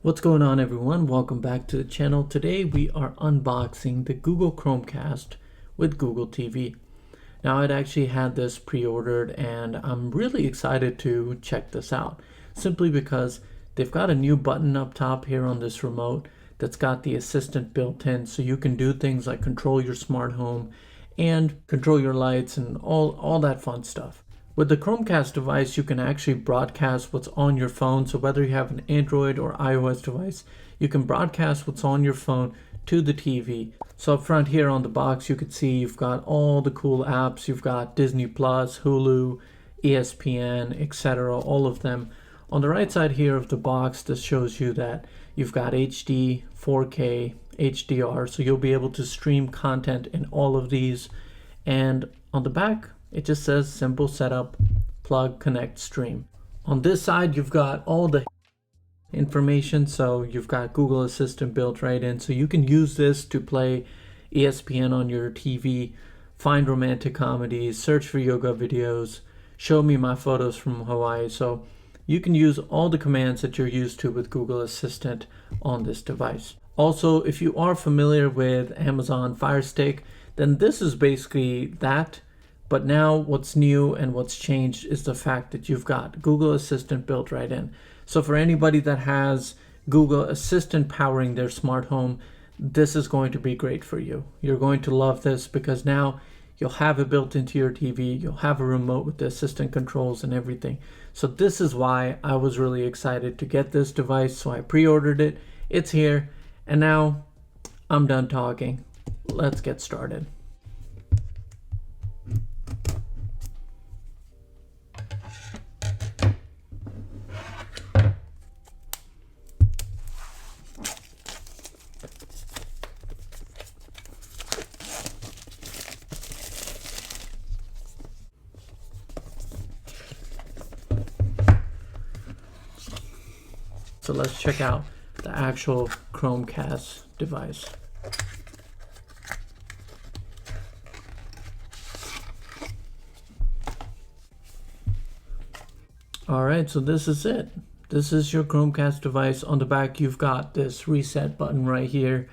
What's going on, everyone? Welcome back to the channel. Today we are unboxing the Google Chromecast with Google TV. Now, I'd actually had this pre-ordered and I'm really excited to check this out, simply because they've got a new button up top here on this remote that's got the assistant built in, so you can do things like control your smart home and control your lights and all that fun stuff. With the Chromecast device, you can actually broadcast what's on your phone. So whether you have an Android or iOS device, you can broadcast what's on your phone to the TV. So up front here on the box, you can see you've got all the cool apps. You've got Disney Plus, Hulu, ESPN, etc., all of them. On the right side here of the box, this shows you that you've got HD, 4K, HDR, so you'll be able to stream content in all of these. And on the back, it just says simple setup, plug, connect, stream. On this side, you've got all the information. So you've got Google Assistant built right in. So you can use this to play ESPN on your TV, find romantic comedies, search for yoga videos, show me my photos from Hawaii. So you can use all the commands that you're used to with Google Assistant on this device. Also, if you are familiar with Amazon Fire Stick, then this is basically that. But now what's new and what's changed is the fact that you've got Google Assistant built right in. So for anybody that has Google Assistant powering their smart home, this is going to be great for you. You're going to love this because now you'll have it built into your TV. You'll have a remote with the assistant controls and everything. So this is why I was really excited to get this device. So I pre-ordered it. It's here. And now I'm done talking. Let's get started. So let's check out the actual Chromecast device. All right, so this is it. This is your Chromecast device. On the back, you've got this reset button right here.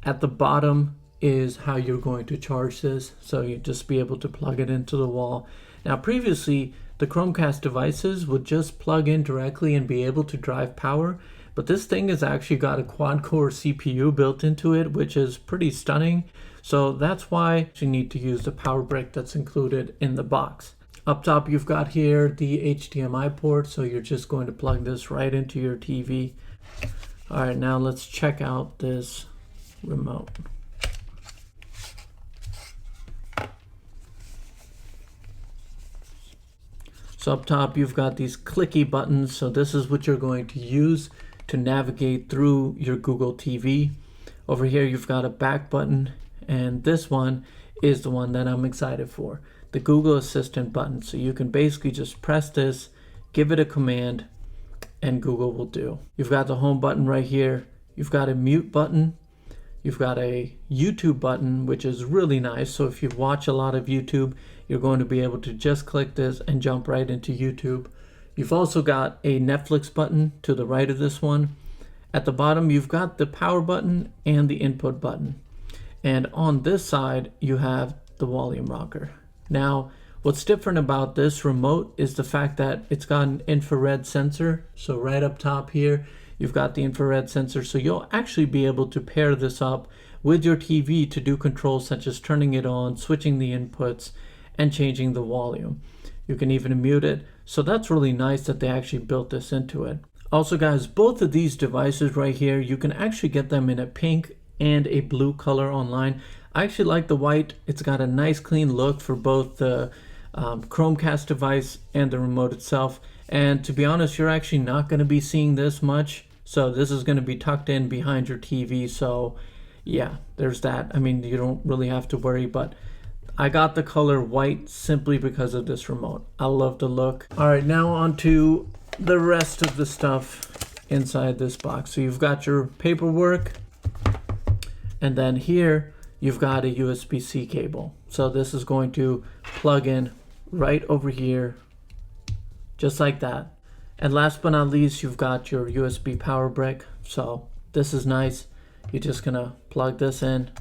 At the bottom is how you're going to charge this. So you just be able to plug it into the wall. Now, previously, the Chromecast devices would just plug in directly and be able to drive power, but this thing has actually got a quad-core CPU built into it, which is pretty stunning. So that's why you need to use the power brick that's included in the box. Up top, you've got here the HDMI port, so you're just going to plug this right into your TV. All right, now let's check out this remote. So up top, you've got these clicky buttons. So this is what you're going to use to navigate through your Google TV. Over here, you've got a back button, and this one is the one that I'm excited for, the Google Assistant button. So you can basically just press this, give it a command, and Google will do. You've got the home button right here. You've got a mute button. You've got a YouTube button, which is really nice. So if you watch a lot of YouTube, you're going to be able to just click this and jump right into YouTube. You've also got a Netflix button to the right of this one. At the bottom, you've got the power button and the input button. And on this side, you have the volume rocker. Now, what's different about this remote is the fact that it's got an infrared sensor. So right up top here, you've got the infrared sensor. So you'll actually be able to pair this up with your TV to do controls such as turning it on, switching the inputs, and changing the volume. You can even mute it. So that's really nice that they actually built this into it. Also, guys, both of these devices right here, you can actually get them in a pink and a blue color online. I actually like the white. It's got a nice clean look for both the Chromecast device and the remote itself. And to be honest, you're actually not going to be seeing this much. So this is going to be tucked in behind your TV. So yeah, there's that. I mean, you don't really have to worry, but I got the color white simply because of this remote. I love the look. All right, now on to the rest of the stuff inside this box. So you've got your paperwork, and then here you've got a USB-C cable. So this is going to plug in right over here, just like that. And last but not least, you've got your USB power brick. So this is nice. You're just gonna plug this in.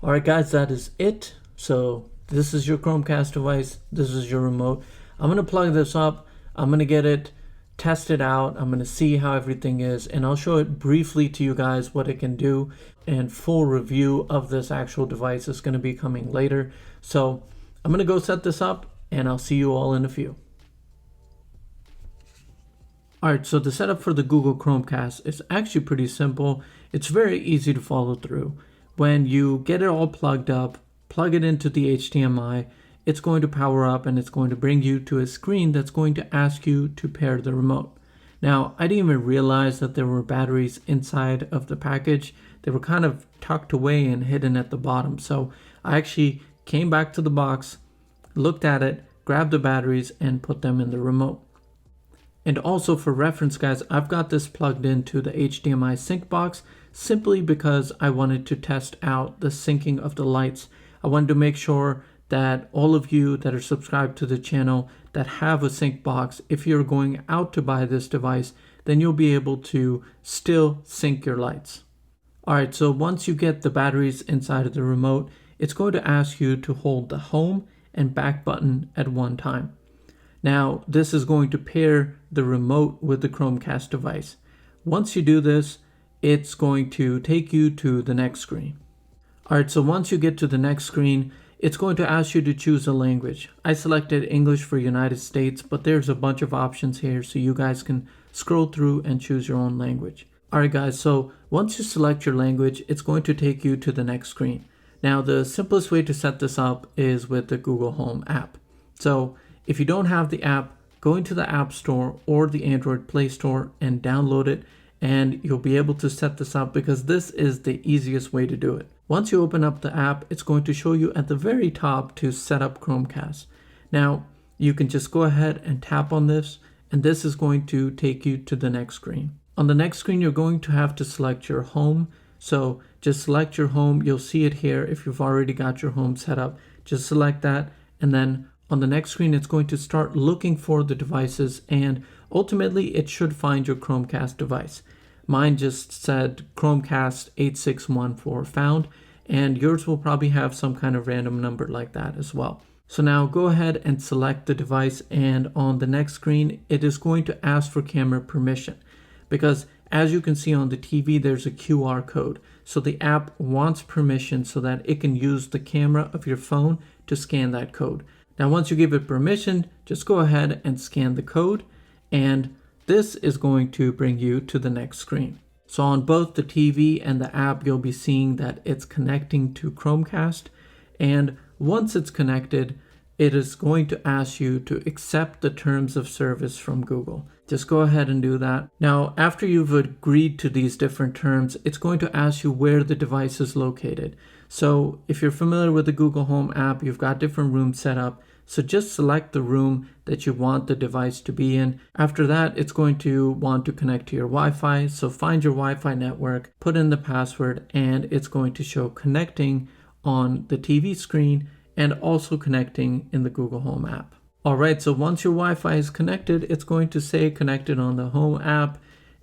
All right, guys, that is it. So this is your Chromecast device. This is your remote. I'm gonna plug this up. I'm gonna get it tested out. I'm gonna see how everything is, and I'll show it briefly to you guys what it can do. And full review of this actual device is gonna be coming later. So I'm gonna go set this up, and I'll see you all in a few. Alright, so the setup for the Google Chromecast is actually pretty simple. It's very easy to follow through. When you get it all plugged up, plug it into the HDMI, it's going to power up and it's going to bring you to a screen that's going to ask you to pair the remote. Now, I didn't even realize that there were batteries inside of the package. They were kind of tucked away and hidden at the bottom. So I actually came back to the box, looked at it, grabbed the batteries, and put them in the remote. And also for reference, guys, I've got this plugged into the HDMI sync box simply because I wanted to test out the syncing of the lights. I wanted to make sure that all of you that are subscribed to the channel that have a sync box, if you're going out to buy this device, then you'll be able to still sync your lights. All right, so once you get the batteries inside of the remote, it's going to ask you to hold the home and back button at one time. Now, this is going to pair the remote with the Chromecast device. Once you do this, it's going to take you to the next screen. All right, so once you get to the next screen, it's going to ask you to choose a language. I selected English for United States, but there's a bunch of options here, so you guys can scroll through and choose your own language. All right, guys, so once you select your language, it's going to take you to the next screen. Now, the simplest way to set this up is with the Google Home app. So if you don't have the app, go into the App Store or the Android Play Store and download it, and you'll be able to set this up because this is the easiest way to do it. Once you open up the app, it's going to show you at the very top to set up Chromecast. Now, you can just go ahead and tap on this, and this is going to take you to the next screen. On the next screen, you're going to have to select your home. So just select your home. You'll see it here if you've already got your home set up. Just select that, and then on the next screen, it's going to start looking for the devices, and ultimately it should find your Chromecast device. Mine just said Chromecast 8614 found, and yours will probably have some kind of random number like that as well. So now go ahead and select the device, and on the next screen, it is going to ask for camera permission because as you can see on the TV, there's a QR code. So the app wants permission so that it can use the camera of your phone to scan that code. Now, once you give it permission, just go ahead and scan the code, and this is going to bring you to the next screen. So on both the TV and the app, you'll be seeing that it's connecting to Chromecast, and once it's connected, it is going to ask you to accept the terms of service from Google. Just go ahead and do that. Now, after you've agreed to these different terms, it's going to ask you where the device is located. So if you're familiar with the Google Home app, you've got different rooms set up. So just select the room that you want the device to be in. After that, it's going to want to connect to your Wi-Fi. So find your Wi-Fi network, put in the password, and it's going to show connecting on the TV screen and also connecting in the Google Home app. All right, so once your Wi-Fi is connected, it's going to say connected on the Home app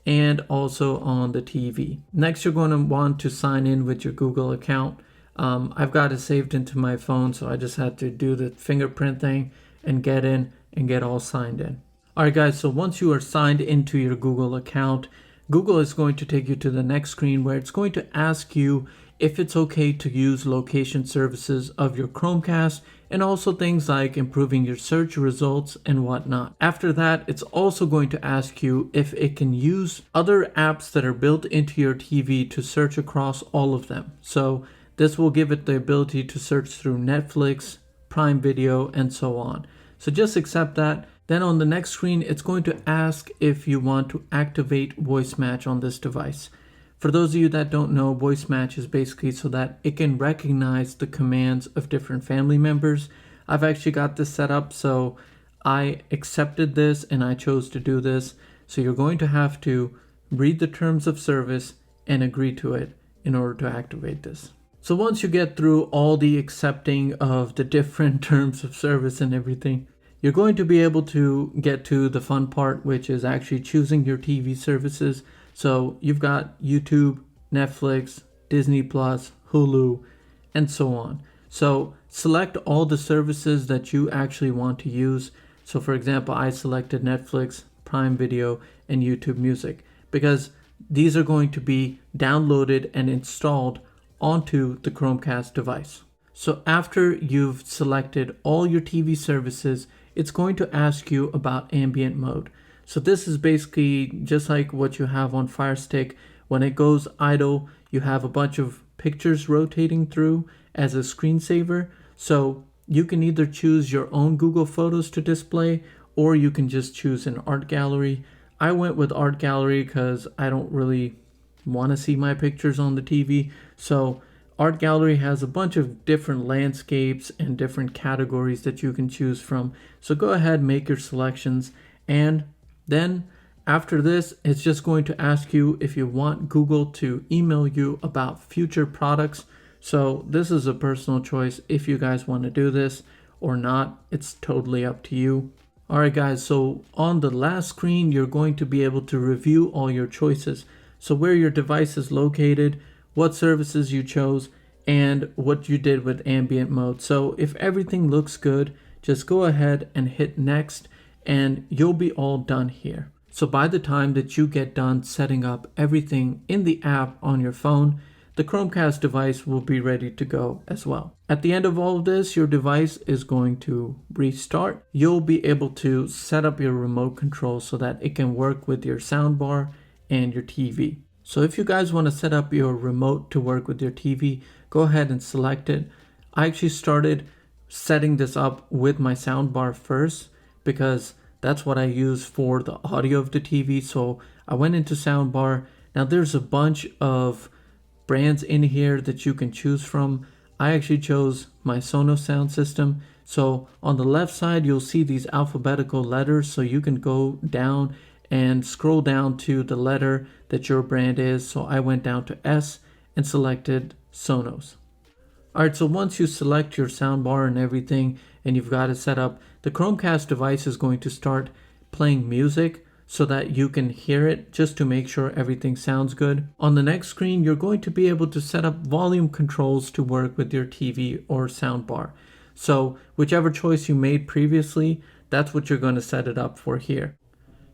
and also on the TV. Next, you're going to want to sign in with your Google account. I've got it saved into my phone, so I just had to do the fingerprint thing and get in and get all signed in. All right, guys, so once you are signed into your Google account, Google is going to take you to the next screen where it's going to ask you if it's okay to use location services of your Chromecast and also things like improving your search results and whatnot. After that, it's also going to ask you if it can use other apps that are built into your TV to search across all of them. So this will give it the ability to search through Netflix, Prime Video, and so on. So just accept that. Then on the next screen, it's going to ask if you want to activate voice match on this device. For those of you that don't know, voice match is basically so that it can recognize the commands of different family members. I've actually got this set up, so I accepted this and I chose to do this. So you're going to have to read the terms of service and agree to it in order to activate this. So once you get through all the accepting of the different terms of service and everything, you're going to be able to get to the fun part, which is actually choosing your TV services. So you've got YouTube, Netflix, Disney Plus, Hulu, and so on. So select all the services that you actually want to use. So for example, I selected Netflix, Prime Video, and YouTube Music because these are going to be downloaded and installed onto the Chromecast device. So after you've selected all your TV services, it's going to ask you about ambient mode. So this is basically just like what you have on Fire Stick. When it goes idle, you have a bunch of pictures rotating through as a screensaver. So you can either choose your own Google Photos to display, or you can just choose an art gallery. I went with art gallery because I don't really want to see my pictures on the TV. So art gallery has a bunch of different landscapes and different categories that you can choose from. So go ahead, make your selections, and then after this, it's just going to ask you if you want Google to email you about future products. So this is a personal choice if you guys want to do this or not. It's totally up to you. Alright guys, so on the last screen, you're going to be able to review all your choices. So where your device is located, what services you chose, and what you did with ambient mode. So if everything looks good, just go ahead and hit next and you'll be all done here. So by the time that you get done setting up everything in the app on your phone, the Chromecast device will be ready to go as well. At the end of all of this, your device is going to restart. You'll be able to set up your remote control so that it can work with your soundbar and your TV. So if you guys want to set up your remote to work with your TV, go ahead and select it. I actually started setting this up with my soundbar first because that's what I use for the audio of the TV. So I went into soundbar. Now there's a bunch of brands in here that you can choose from. I actually chose my Sonos sound system. So on the left side, you'll see these alphabetical letters. So you can go down and scroll down to the letter that your brand is. So I went down to S and selected Sonos. Alright, so once you select your soundbar and everything and you've got it set up, the Chromecast device is going to start playing music so that you can hear it, just to make sure everything sounds good. On the next screen, you're going to be able to set up volume controls to work with your TV or soundbar. So whichever choice you made previously, that's what you're going to set it up for here.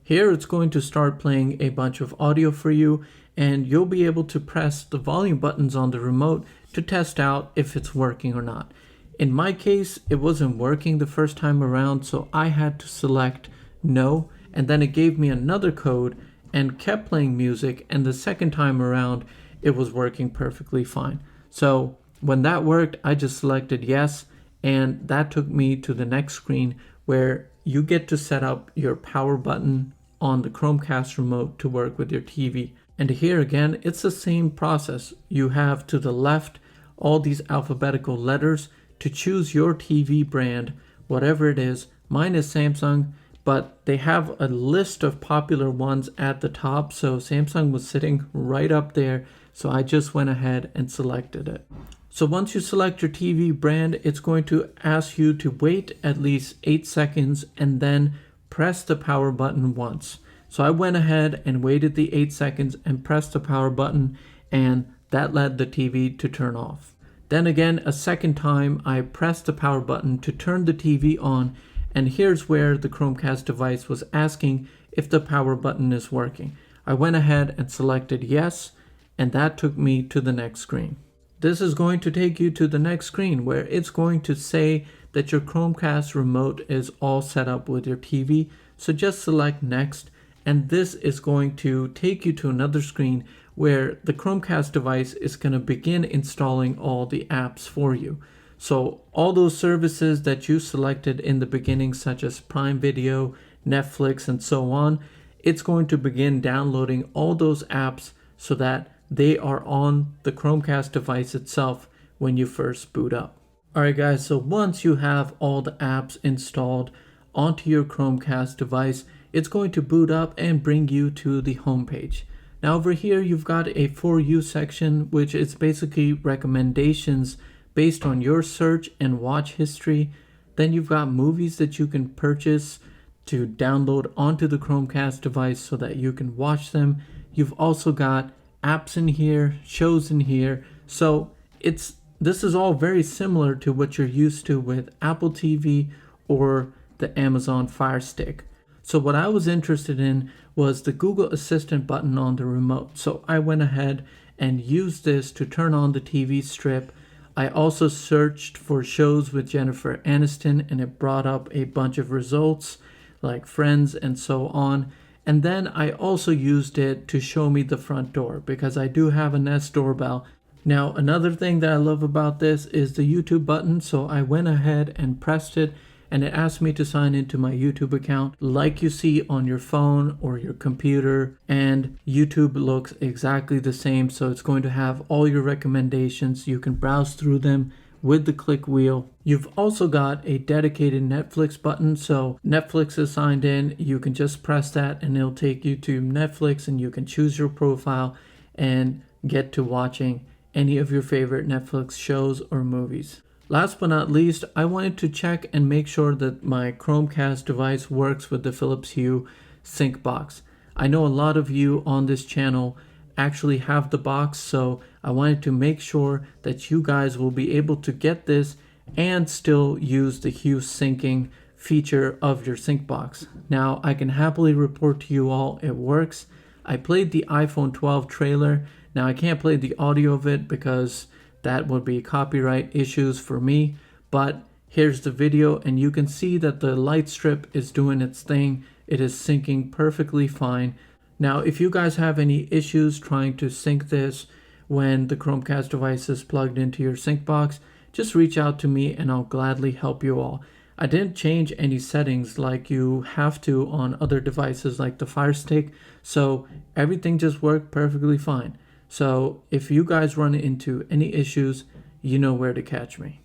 Here it's going to start playing a bunch of audio for you, and you'll be able to press the volume buttons on the remote to test out if it's working or not. In my case, it wasn't working the first time around, so I had to select no, and then it gave me another code and kept playing music, and the second time around it was working perfectly fine. So when that worked, I just selected yes, and that took me to the next screen where you get to set up your power button on the Chromecast remote to work with your TV. And here again, it's the same process. You have to the left all these alphabetical letters to choose your TV brand, whatever it is. Mine is Samsung, but they have a list of popular ones at the top. So Samsung was sitting right up there. So I just went ahead and selected it. So once you select your TV brand, it's going to ask you to wait at least 8 seconds and then press the power button once. So I went ahead and waited the 8 seconds and pressed the power button, and that led the TV to turn off. Then again, a second time, I pressed the power button to turn the TV on, and here's where the Chromecast device was asking if the power button is working. I went ahead and selected yes, and that took me to the next screen. This is going to take you to the next screen where it's going to say that your Chromecast remote is all set up with your TV. So just select next, and this is going to take you to another screen where the Chromecast device is going to begin installing all the apps for you. So all those services that you selected in the beginning, such as Prime Video, Netflix, and so on, it's going to begin downloading all those apps so that they are on the Chromecast device itself when you first boot up. Alright guys, so once you have all the apps installed onto your Chromecast device, it's going to boot up and bring you to the home page. Now over here you've got a For You section, which is basically recommendations based on your search and watch history. Then you've got movies that you can purchase to download onto the Chromecast device so that you can watch them. You've also got apps in here, shows in here. So this is all very similar to what you're used to with Apple TV or the Amazon Fire Stick. So what I was interested in was the Google Assistant button on the remote. So I went ahead and used this to turn on the TV strip. I also searched for shows with Jennifer Aniston and it brought up a bunch of results like Friends and so on. And then I also used it to show me the front door because I do have a Nest doorbell. Now, another thing that I love about this is the YouTube button. So I went ahead and pressed it and it asked me to sign into my YouTube account like you see on your phone or your computer, and YouTube looks exactly the same. So it's going to have all your recommendations. You can browse through them with the click wheel. You've also got a dedicated Netflix button. So Netflix is signed in, you can just press that and it'll take you to Netflix and you can choose your profile and get to watching any of your favorite Netflix shows or movies. Last but not least, I wanted to check and make sure that my Chromecast device works with the Phillips Hue Sync Box. I know a lot of you on this channel actually have the box, so I wanted to make sure that you guys will be able to get this and still use the Hue syncing feature of your sync box. Now, I can happily report to you all it works. I played the iPhone 12 trailer. Now, I can't play the audio of it because that would be copyright issues for me, but here's the video and you can see that the light strip is doing its thing. It is syncing perfectly fine. Now, if you guys have any issues trying to sync this when the Chromecast device is plugged into your sync box, just reach out to me and I'll gladly help you all. I didn't change any settings like you have to on other devices like the Fire Stick, so everything just worked perfectly fine. So if you guys run into any issues, you know where to catch me.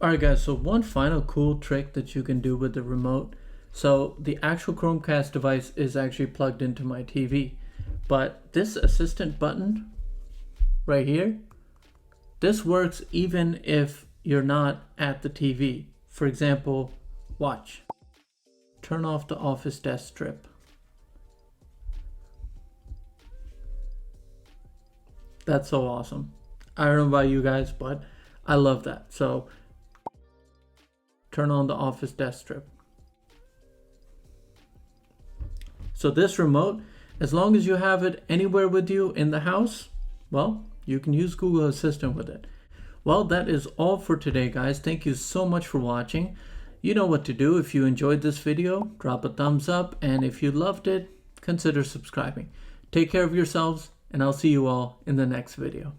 Alright guys, so one final cool trick that you can do with the remote. So the actual Chromecast device is actually plugged into my TV, but this assistant button right here, this works even if you're not at the TV. For example, watch. Turn off the office desk strip. That's so awesome. I don't know about you guys, but I love that. So turn on the office desk strip. So this remote, as long as you have it anywhere with you in the house, well, you can use Google Assistant with it. Well, that is all for today, guys. Thank you so much for watching. You know what to do. If you enjoyed this video, drop a thumbs up. And if you loved it, consider subscribing. Take care of yourselves, and I'll see you all in the next video.